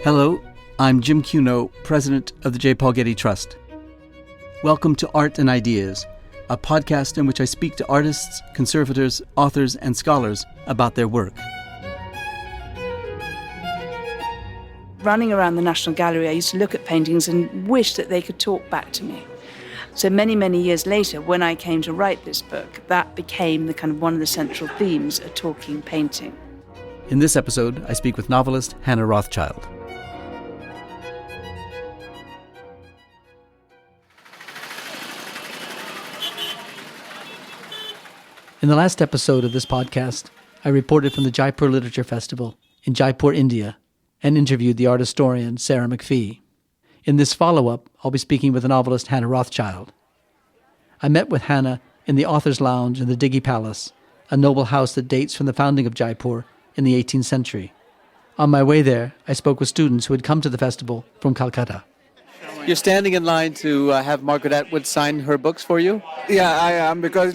Hello, I'm Jim Cuno, president of the J. Paul Getty Trust. Welcome to Art and Ideas, a podcast in which I speak to artists, conservators, authors, and scholars about their work. Running around the National Gallery, I used to look at paintings and wish that they could talk back to me. So many years later, when I came to write this book, that became the kind of one of the central themes, a talking painting. In this episode, I speak with novelist Hannah Rothschild. In the last episode of this podcast, I reported from the Jaipur Literature Festival in Jaipur, India, and interviewed the art historian Sarah McPhee. In this follow-up, I'll be speaking with the novelist Hannah Rothschild. I met with Hannah in the Author's Lounge in the Diggy Palace, a noble house that dates from the founding of Jaipur in the 18th century. On my way there, I spoke with students who had come to the festival from Calcutta. You're standing in line to have Margaret Atwood sign her books for you? Yeah, I am, because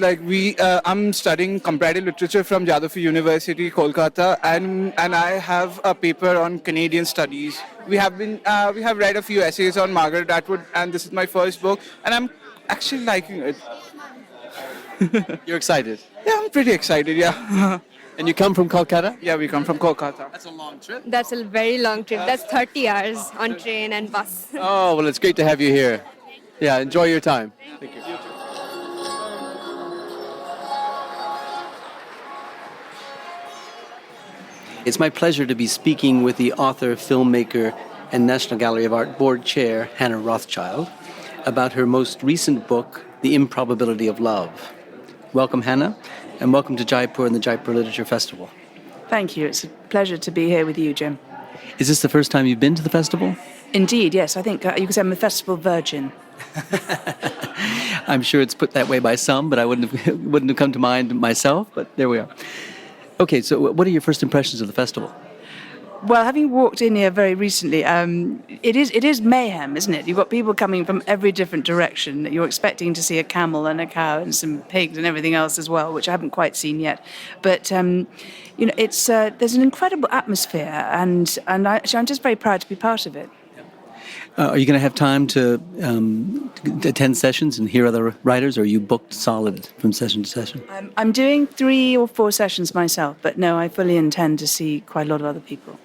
I'm studying comparative literature from Jadavpur University, Kolkata, and I have a paper on Canadian studies. We have read a few essays on Margaret Atwood, and this is my first book, and I'm actually liking it. You're excited? Yeah, I'm pretty excited, yeah. And you come from Calcutta? Yeah, we come from Kolkata. That's a long trip. That's a very long trip. That's 30 hours on train and bus. Oh, well, it's great to have you here. Yeah, enjoy your time. Thank you. It's my pleasure to be speaking with the author, filmmaker, and National Gallery of Art board chair, Hannah Rothschild, about her most recent book, The Improbability of Love. Welcome, Hannah, and welcome to Jaipur and the Jaipur Literature Festival. Thank you. It's a pleasure to be here with you, Jim. Is this the first time you've been to the festival? Indeed, yes. I think you could say I'm a festival virgin. I'm sure it's put that way by some, but I wouldn't have come to mind myself, but there we are. Okay, so what are your first impressions of the festival? Well, having walked in here very recently, it is mayhem, isn't it? You've got people coming from every different direction. You're expecting to see a camel and a cow and some pigs and everything else as well, which I haven't quite seen yet. But it's there's an incredible atmosphere, and I'm just very proud to be part of it. Are you going to have time to attend sessions and hear other writers, or are you booked solid from session to session? I'm doing 3 or 4 sessions myself, but no, I fully intend to see quite a lot of other people.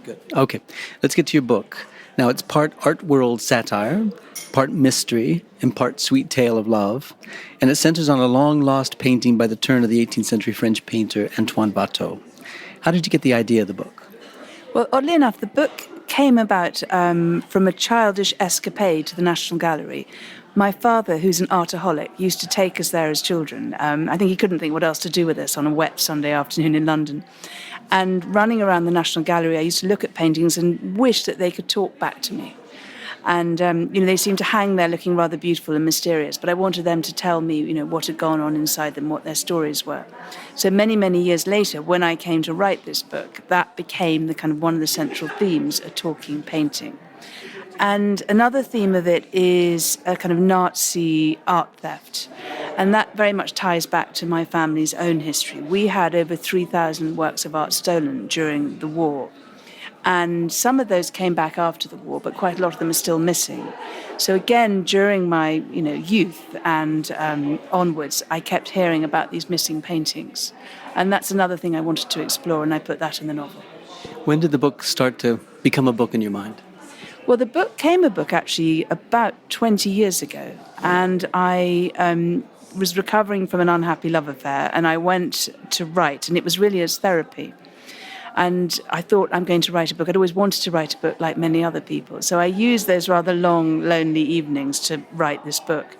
Good. Okay, let's get to your book. Now, it's part art world satire, part mystery, and part sweet tale of love, and it centers on a long-lost painting by the turn of the 18th century French painter Antoine Watteau. How did you get the idea of the book? Well, oddly enough, the book came about from a childish escapade to the National Gallery. My father, who's an artaholic, used to take us there as children. I think he couldn't think what else to do with us on a wet Sunday afternoon in London. And running around the National Gallery, I used to look at paintings and wish that they could talk back to me. And, they seemed to hang there looking rather beautiful and mysterious, but I wanted them to tell me, what had gone on inside them, what their stories were. So many years later, when I came to write this book, that became the kind of one of the central themes, a talking painting. And another theme of it is a kind of Nazi art theft. And that very much ties back to my family's own history. We had over 3,000 works of art stolen during the war. And some of those came back after the war, but quite a lot of them are still missing. So again, during my youth and onwards, I kept hearing about these missing paintings. And that's another thing I wanted to explore, and I put that in the novel. When did the book start to become a book in your mind? Well, the book came a book actually about 20 years ago, and I was recovering from an unhappy love affair, and I went to write, and it was really as therapy. And I thought, I'm going to write a book. I'd always wanted to write a book like many other people. So I used those rather long, lonely evenings to write this book.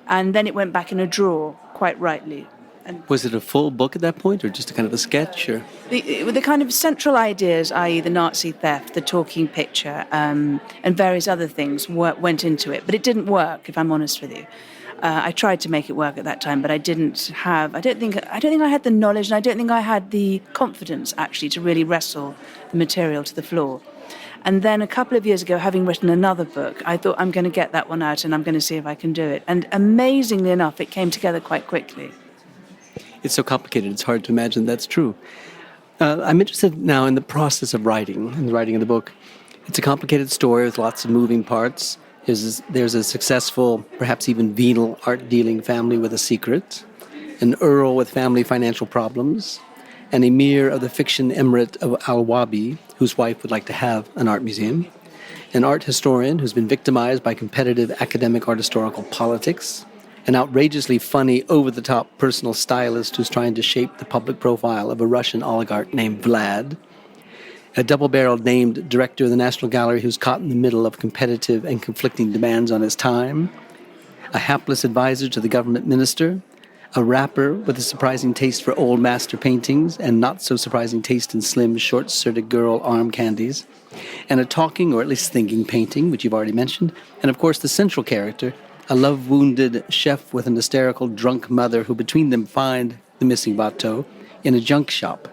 And then it went back in a drawer, quite rightly. And was it a full book at that point, or just a kind of a sketch? Or the kind of central ideas, i.e. the Nazi theft, the talking picture, and various other things went into it. But it didn't work, if I'm honest with you. I tried to make it work at that time, but I don't think I had the knowledge, and I don't think I had the confidence, actually, to really wrestle the material to the floor. And then a couple of years ago, having written another book, I thought, I'm going to get that one out, and I'm going to see if I can do it. And amazingly enough, it came together quite quickly. It's so complicated, it's hard to imagine that's true. I'm interested now in the process of writing, in the writing of the book. It's a complicated story with lots of moving parts. There's a successful, perhaps even venal art-dealing family with a secret, an earl with family financial problems, an emir of the fiction emirate of Al-Wabi, whose wife would like to have an art museum, an art historian who's been victimized by competitive academic art historical politics, an outrageously funny, over-the-top personal stylist who's trying to shape the public profile of a Russian oligarch named Vlad, a double-barreled named director of the National Gallery who's caught in the middle of competitive and conflicting demands on his time, a hapless advisor to the government minister, a rapper with a surprising taste for old master paintings and not so surprising taste in slim, short-skirted girl arm candies, and a talking, or at least thinking, painting, which you've already mentioned, and of course the central character, a love-wounded chef with an hysterical drunk mother who between them find the missing bateau in a junk shop,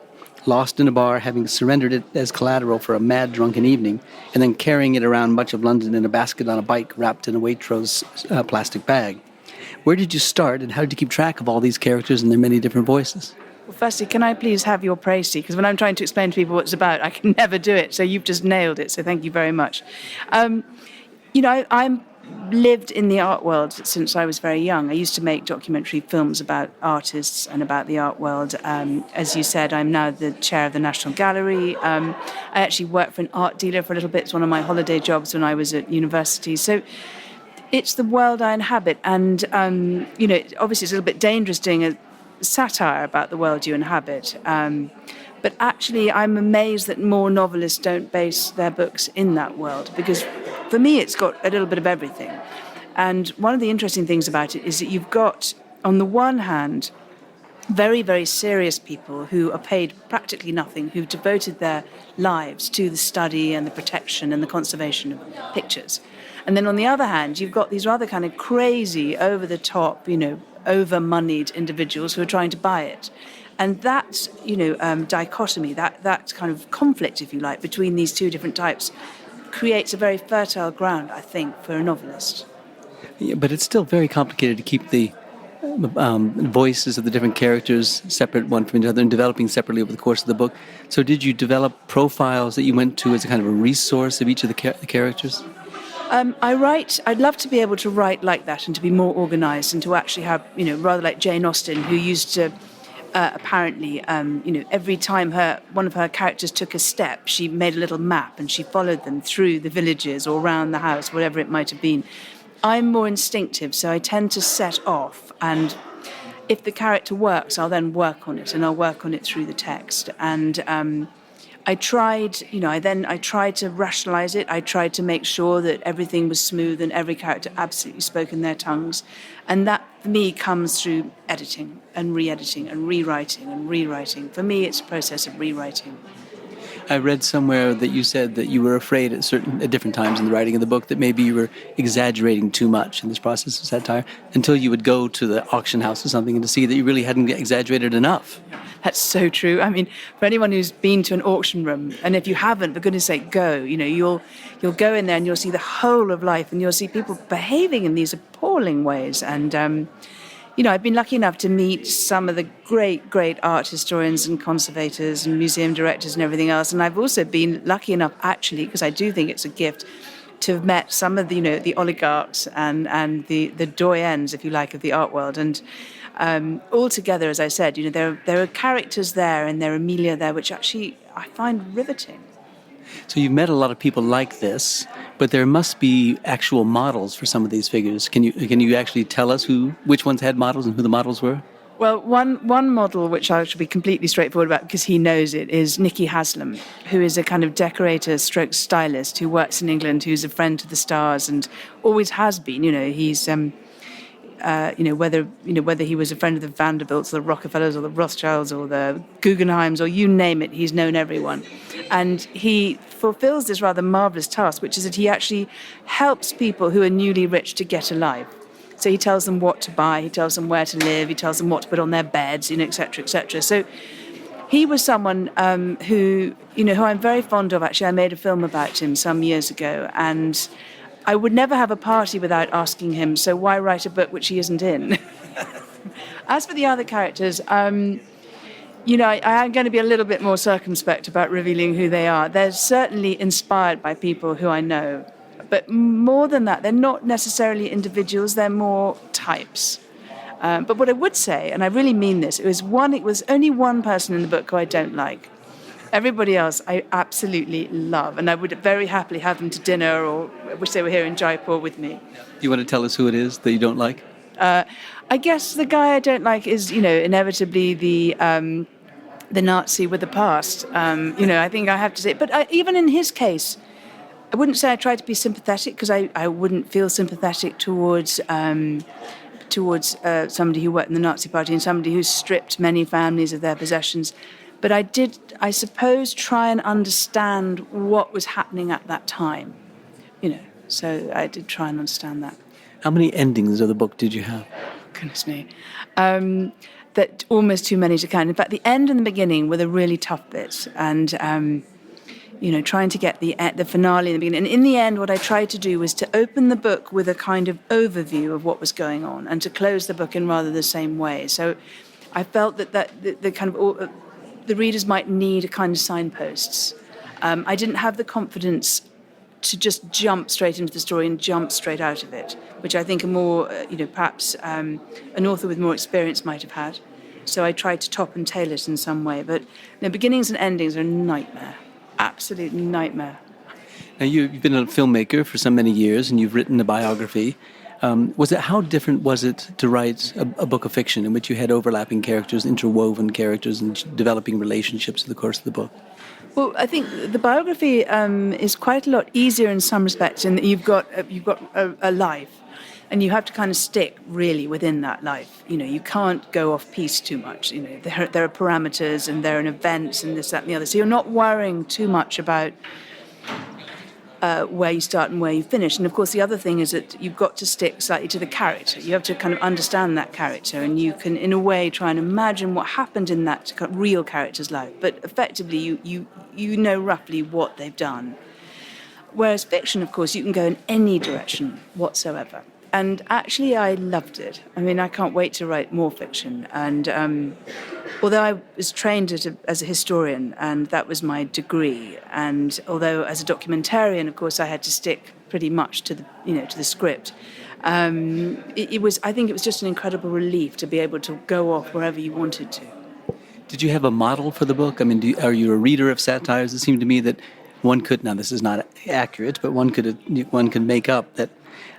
lost in a bar, having surrendered it as collateral for a mad drunken evening, and then carrying it around much of London in a basket on a bike wrapped in a Waitrose plastic bag. Where did you start, and how did you keep track of all these characters and their many different voices? Well, firstly, can I please have your praise, because when I'm trying to explain to people what it's about, I can never do it. So you've just nailed it. So thank you very much. I'm lived in the art world since I was very young. I used to make documentary films about artists and about the art world. As you said, I'm now the chair of the National Gallery. I actually worked for an art dealer for a little bit. It's one of my holiday jobs when I was at university. So it's the world I inhabit. And, obviously it's a little bit dangerous doing a satire about the world you inhabit. But actually, I'm amazed that more novelists don't base their books in that world, because for me, it's got a little bit of everything. And one of the interesting things about it is that you've got, on the one hand, very, very serious people who are paid practically nothing, who've devoted their lives to the study and the protection and the conservation of pictures. And then on the other hand, you've got these rather kind of crazy, over-the-top, over-moneyed individuals who are trying to buy it. And that, dichotomy, that kind of conflict, if you like, between these two different types creates a very fertile ground, I think, for a novelist. Yeah, but it's still very complicated to keep the voices of the different characters separate one from each other and developing separately over the course of the book. So did you develop profiles that you went to as a kind of a resource of each of the characters? I'd love to be able to write like that and to be more organized and to actually have, rather like Jane Austen, who used to apparently, every time one of her characters took a step, she made a little map and she followed them through the villages or around the house, whatever it might have been. I'm more instinctive, so I tend to set off, and if the character works, I'll then work on it, and I'll work on it through the text. And I tried to rationalize it. I tried to make sure that everything was smooth and every character absolutely spoke in their tongues. And that, for me, comes through editing and re-editing and rewriting and rewriting. For me, it's a process of rewriting. I read somewhere that you said that you were afraid at different times in the writing of the book that maybe you were exaggerating too much in this process of satire until you would go to the auction house or something and to see that you really hadn't exaggerated enough. That's so true. I mean, for anyone who's been to an auction room, and if you haven't, for goodness sake, go. You'll go in there and you'll see the whole of life, and you'll see people behaving in these appalling ways. And I've been lucky enough to meet some of the great, great art historians and conservators and museum directors and everything else. And I've also been lucky enough, actually, because I do think it's a gift, to have met some of the oligarchs and the doyens, if you like, of the art world. And altogether, as I said, there are characters there and there are Amelia there, which actually I find riveting. So you've met a lot of people like this, but there must be actual models for some of these figures. Can you actually tell us which ones had models and who the models were? Well, one model, which I should be completely straightforward about because he knows it, is Nicky Haslam, who is a kind of decorator stroke stylist who works in England, who's a friend to the stars and always has been. He's whether he was a friend of the Vanderbilts or the Rockefellers or the Rothschilds or the Guggenheims or you name it, he's known everyone. And he fulfills this rather marvelous task, which is that he actually helps people who are newly rich to get a life. So he tells them what to buy, he tells them where to live, he tells them what to put on their beds, et cetera, et cetera. So he was someone who I'm very fond of. Actually, I made a film about him some years ago, and I would never have a party without asking him, so why write a book which he isn't in? As for the other characters, I'm going to be a little bit more circumspect about revealing who they are. They're certainly inspired by people who I know. But more than that, they're not necessarily individuals, they're more types. But what I would say, and I really mean this, it was only one person in the book who I don't like. Everybody else I absolutely love, and I would very happily have them to dinner, or I wish they were here in Jaipur with me. Do you want to tell us who it is that you don't like? I guess the guy I don't like is, inevitably the Nazi with the past. I think I have to say, but even in his case, I wouldn't say I tried to be sympathetic, because I wouldn't feel sympathetic towards somebody who worked in the Nazi Party and somebody who stripped many families of their possessions. But I did, I suppose, try and understand what was happening at that time. So I did try and understand that. How many endings of the book did you have? Goodness me. That almost too many to count. In fact, the end and the beginning were the really tough bits. And, trying to get the finale in the beginning. And in the end, what I tried to do was to open the book with a kind of overview of what was going on and to close the book in rather the same way. So I felt that the kind of the readers might need a kind of signposts. I didn't have the confidence to just jump straight into the story and jump straight out of it, which I think a more, perhaps an author with more experience might have had. So I tried to top and tail it in some way. But beginnings and endings are a nightmare, absolute nightmare. Now, you've been a filmmaker for so many years, and you've written a biography. How different was it to write a book of fiction in which you had overlapping characters, interwoven characters, and developing relationships in the course of the book? Well, I think the biography is quite a lot easier in some respects, in that you've got a life, and you have to kind of stick really within that life. You can't go off piece too much. There are parameters, and there are events, and this, that, and the other. So you're not worrying too much about where you start and where you finish. And of course, the other thing is that you've got to stick slightly to the character. You have to kind of understand that character, and you can, in a way, try and imagine what happened in that real character's life. But effectively, you know roughly what they've done. Whereas fiction, of course, you can go in any direction whatsoever. And actually, I loved it. I mean, I can't wait to write more fiction. And although I was trained as a historian, and that was my degree, and although as a documentarian, of course, I had to stick pretty much to the script, I think it was just an incredible relief to be able to go off wherever you wanted to. Did you have a model for the book? I mean, are you a reader of satires? It seemed to me that one could, now this is not accurate, but one could make up that,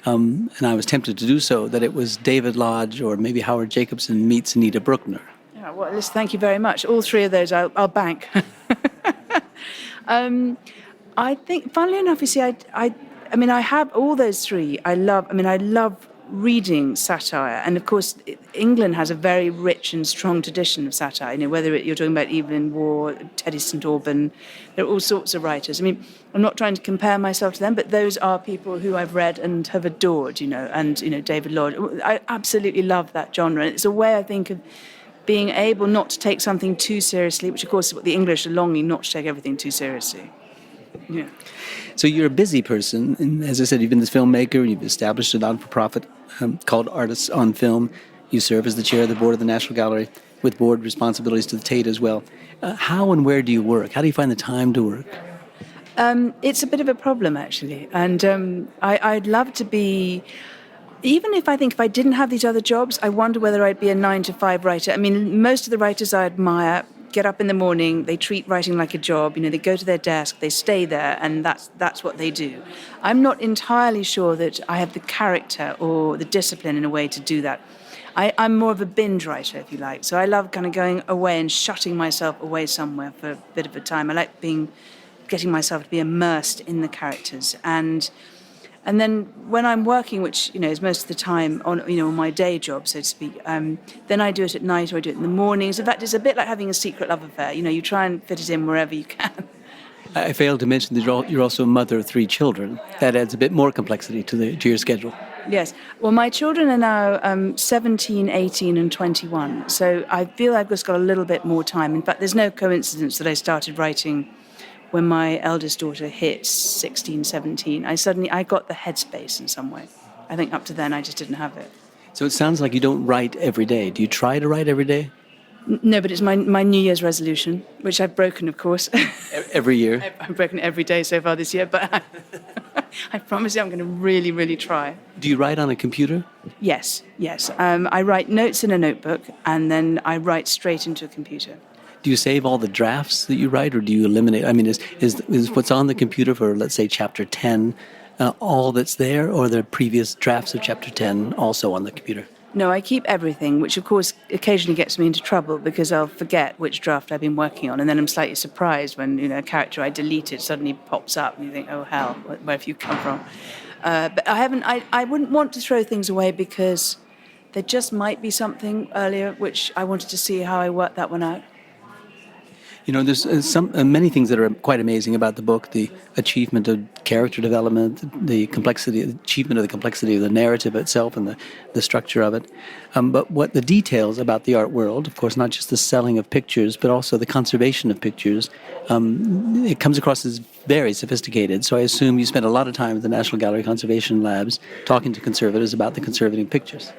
and I was tempted to do so, that it was David Lodge or maybe Howard Jacobson meets Anita Bruckner. Yeah, well, listen, thank you very much. All three of those I'll bank. I think, funnily enough, you see, I have all those three. I love reading satire, and of course, England has a very rich and strong tradition of satire. Whether you're talking about Evelyn Waugh, Teddy St Auburn, there are all sorts of writers. I mean, I'm not trying to compare myself to them, but those are people who I've read and have adored. And David Lodge. I absolutely love that genre, and it's a way, I think, of being able not to take something too seriously, which of course is what the English are longing, not to take everything too seriously. Yeah. So you're a busy person, and as I said, you've been this filmmaker, you've established a non-for-profit called Artists on Film. You serve as the chair of the board of the National Gallery, with board responsibilities to the Tate as well. How and where do you work? How do you find the time to work? It's a bit of a problem, actually, and I'd love to be... Even if I didn't have these other jobs, I wonder whether I'd be a 9-to-5 writer. I mean, most of the writers I admire get up in the morning, they treat writing like a job, they go to their desk, they stay there, and that's what they do. I'm not entirely sure that I have the character or the discipline in a way to do that. I'm more of a binge writer, if you like. So I love kind of going away and shutting myself away somewhere for a bit of a time. I like getting myself to be immersed in the characters. And then when I'm working, which is most of the time on my day job, so to speak, then I do it at night or I do it in the mornings. In fact, it's a bit like having a secret love affair. You try and fit it in wherever you can. I failed to mention that you're also a mother of 3 children. That adds a bit more complexity to your schedule. Yes. Well, my children are now 17, 18, and 21. So I feel I've just got a little bit more time. In fact, there's no coincidence that I started writing when my eldest daughter hit 16, 17. I got the headspace in some way. I think up to then I just didn't have it. So it sounds like you don't write every day. Do you try to write every day? No, but it's my New Year's resolution, which I've broken, of course. Every year? I've broken it every day so far this year, but I promise you I'm going to really, really try. Do you write on a computer? Yes. I write notes in a notebook, and then I write straight into a computer. Do you save all the drafts that you write, or do you eliminate? I mean, is what's on the computer for, let's say, Chapter 10 all that's there, or are there previous drafts of Chapter 10 also on the computer? No, I keep everything, which of course occasionally gets me into trouble because I'll forget which draft I've been working on, and then I'm slightly surprised when a character I deleted suddenly pops up, and you think, oh hell, where have you come from? But I wouldn't want to throw things away because there just might be something earlier which I wanted to see how I worked that one out. There's many things that are quite amazing about the book: the achievement of character development, the achievement of the complexity of the narrative itself, and the structure of it. But what the details about the art world, of course, not just the selling of pictures, but also the conservation of pictures, it comes across as very sophisticated. So I assume you spent a lot of time at the National Gallery Conservation Labs talking to conservators about the conserving pictures.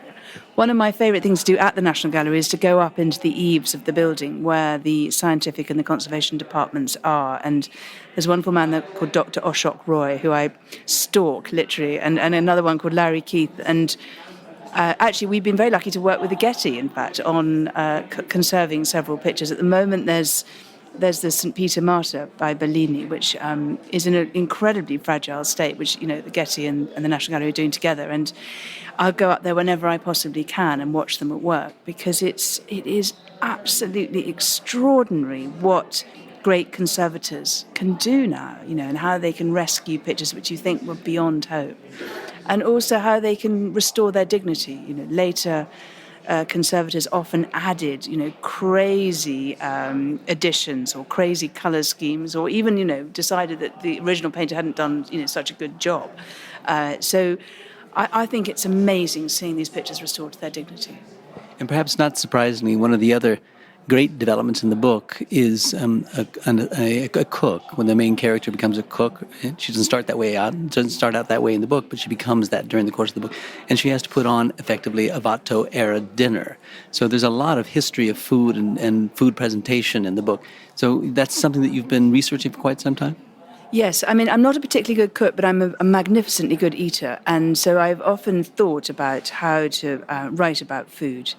One of my favourite things to do at the National Gallery is to go up into the eaves of the building where the scientific and the conservation departments are. And there's a wonderful man there called Dr. Ashok Roy, who I stalk, literally, and another one called Larry Keith. And actually, we've been very lucky to work with the Getty, in fact, on conserving several pictures. At the moment, there's the St. Peter Martyr by Bellini, which is in an incredibly fragile state, which, the Getty and the National Gallery are doing together. And I'll go up there whenever I possibly can and watch them at work, because it is absolutely extraordinary what great conservators can do now, and how they can rescue pictures which you think were beyond hope. And also how they can restore their dignity. Later conservators often added, crazy additions or crazy colour schemes, or even, decided that the original painter hadn't done, such a good job. So I think it's amazing seeing these pictures restored to their dignity. And perhaps not surprisingly, one of the other great developments in the book is a cook. When the main character becomes a cook, she doesn't start out that way in the book, but she becomes that during the course of the book. And she has to put on, effectively, a Watteau-era dinner. So there's a lot of history of food and food presentation in the book. So that's something that you've been researching for quite some time? Yes, I mean, I'm not a particularly good cook, but I'm a magnificently good eater. And so I've often thought about how to write about food.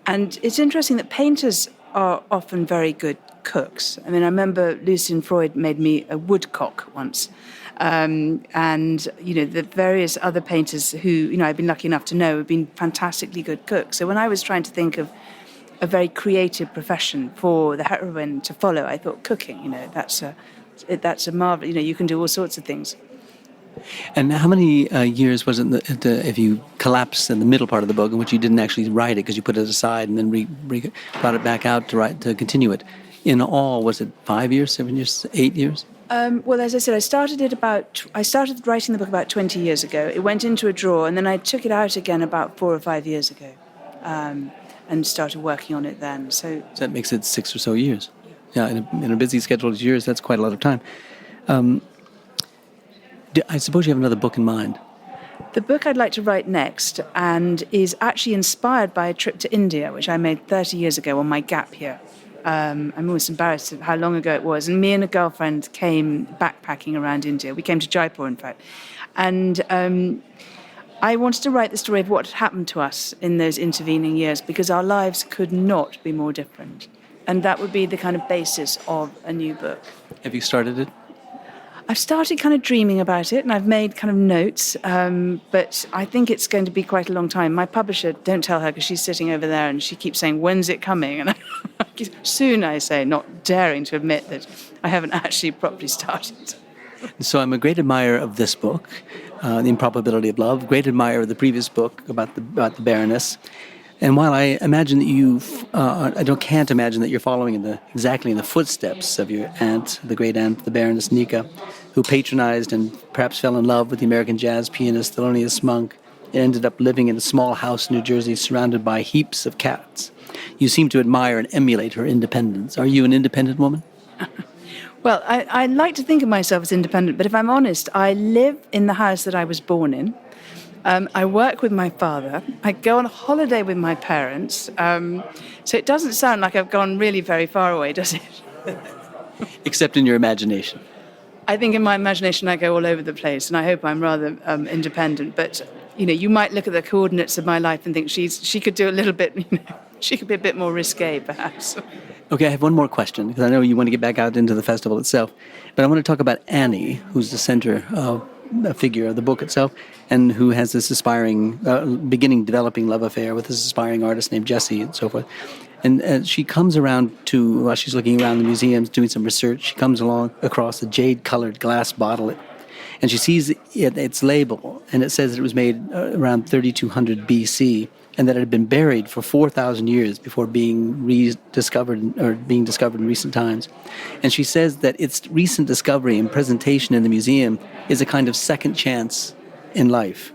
And it's interesting that painters are often very good cooks. I mean, I remember Lucien Freud made me a woodcock once. And, the various other painters who, I've been lucky enough to know have been fantastically good cooks. So when I was trying to think of a very creative profession for the heroine to follow, I thought cooking, that's a marvel. You can do all sorts of things. And how many years was it if you collapsed in the middle part of the book in which you didn't actually write it because you put it aside and then brought it back out to continue it? In all, was it 5 years, 7 years, 8 years? Well, as I said, I started writing the book about 20 years ago. It went into a drawer, and then I took it out again about 4 or 5 years ago, and started working on it then. So that makes it 6 or so years. Yeah, in a busy schedule of years, that's quite a lot of time. I suppose you have another book in mind. The book I'd like to write next and is actually inspired by a trip to India, which I made 30 years ago on my gap year. I'm always embarrassed of how long ago it was. And me and a girlfriend came backpacking around India. We came to Jaipur, in fact. And I wanted to write the story of what had happened to us in those intervening years, because our lives could not be more different. And that would be the kind of basis of a new book. Have you started it? I've started kind of dreaming about it, and I've made kind of notes, but I think it's going to be quite a long time. My publisher, don't tell her, because she's sitting over there, and she keeps saying, when's it coming? And soon, I say, not daring to admit that I haven't actually properly started. So I'm a great admirer of this book, The Improbability of Love, great admirer of the previous book about the Baroness. And while I imagine that I can't imagine that you're following exactly in the footsteps of your aunt, the great aunt, the Baroness Nika, who patronized and perhaps fell in love with the American jazz pianist Thelonious Monk, and ended up living in a small house in New Jersey surrounded by heaps of cats. You seem to admire and emulate her independence. Are you an independent woman? Well, I like to think of myself as independent, but if I'm honest, I live in the house that I was born in. I work with my father. I go on holiday with my parents. So it doesn't sound like I've gone really very far away, does it? Except in your imagination. I think in my imagination I go all over the place, and I hope I'm rather independent. But you might look at the coordinates of my life and think she could do a little bit. She could be a bit more risque, perhaps. Okay, I have one more question, because I know you want to get back out into the festival itself. But I want to talk about Annie, who's the center figure of the book itself, and who has this aspiring, developing love affair with this aspiring artist named Jesse and so forth. And she comes around while she's looking around the museums, doing some research, she comes along across a jade-colored glass bottle, and she sees its label, and it says that it was made around 3200 BC, and that it had been buried for 4,000 years before being rediscovered or being discovered in recent times. And she says that its recent discovery and presentation in the museum is a kind of second chance in life,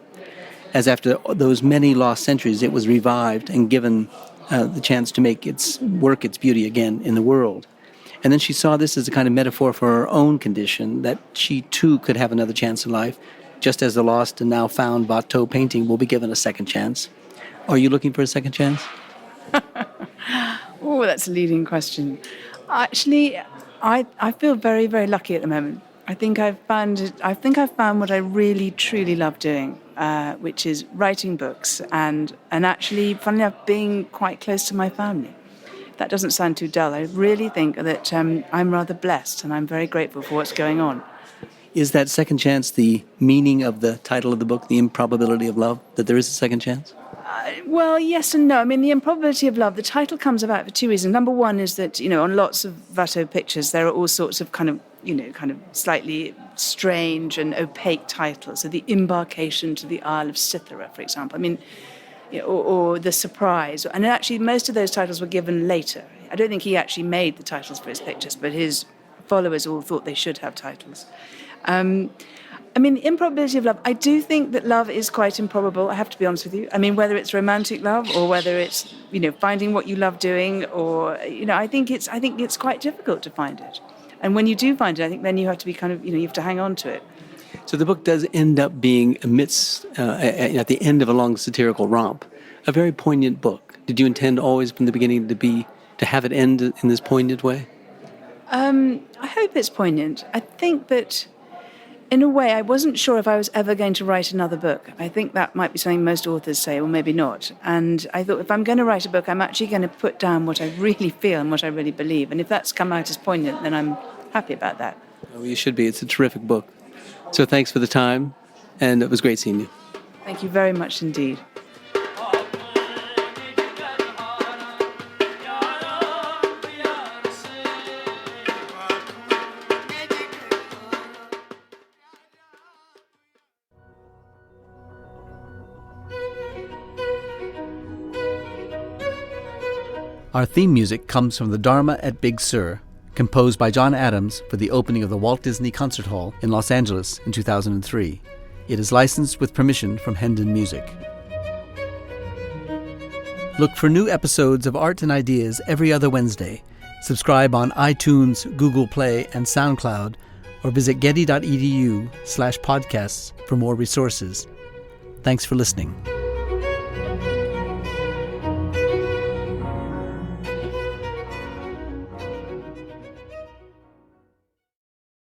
as after those many lost centuries, it was revived and given the chance to make its work, its beauty again in the world. And then she saw this as a kind of metaphor for her own condition, that she too could have another chance in life, just as the lost and now found Watteau painting will be given a second chance. Are you looking for a second chance? Oh, that's a leading question. Actually, I feel very, very lucky at the moment. I think I've found what I really, truly love doing, which is writing books and actually, funnily enough, being quite close to my family. That doesn't sound too dull. I really think that I'm rather blessed, and I'm very grateful for what's going on. Is that second chance the meaning of the title of the book, The Improbability of Love, that there is a second chance? Well, yes and no. I mean, The Improbability of Love, the title comes about for two reasons. Number one is that, on lots of Watteau pictures, there are all sorts of kind of slightly strange and opaque titles. So The Embarkation to the Isle of Cythera, for example. I mean, or The Surprise. And actually, most of those titles were given later. I don't think he actually made the titles for his pictures, but his followers all thought they should have titles. I mean, The Improbability of Love, I do think that love is quite improbable, I have to be honest with you. I mean, whether it's romantic love or whether it's, finding what you love doing or, I think it's quite difficult to find it. And when you do find it, I think then you have to be you have to hang on to it. So the book does end up being amidst, at the end of a long satirical romp, a very poignant book. Did you intend always from the beginning to have it end in this poignant way? I hope it's poignant. I think that, in a way, I wasn't sure if I was ever going to write another book. I think that might be something most authors say, or maybe not. And I thought, if I'm going to write a book, I'm actually going to put down what I really feel and what I really believe. And if that's come out as poignant, then I'm happy about that. Oh, you should be. It's a terrific book. So thanks for the time, and it was great seeing you. Thank you very much indeed. Our theme music comes from the Dharma at Big Sur, composed by John Adams for the opening of the Walt Disney Concert Hall in Los Angeles in 2003. It is licensed with permission from Hendon Music. Look for new episodes of Art and Ideas every other Wednesday. Subscribe on iTunes, Google Play, and SoundCloud, or visit getty.edu/podcasts for more resources. Thanks for listening.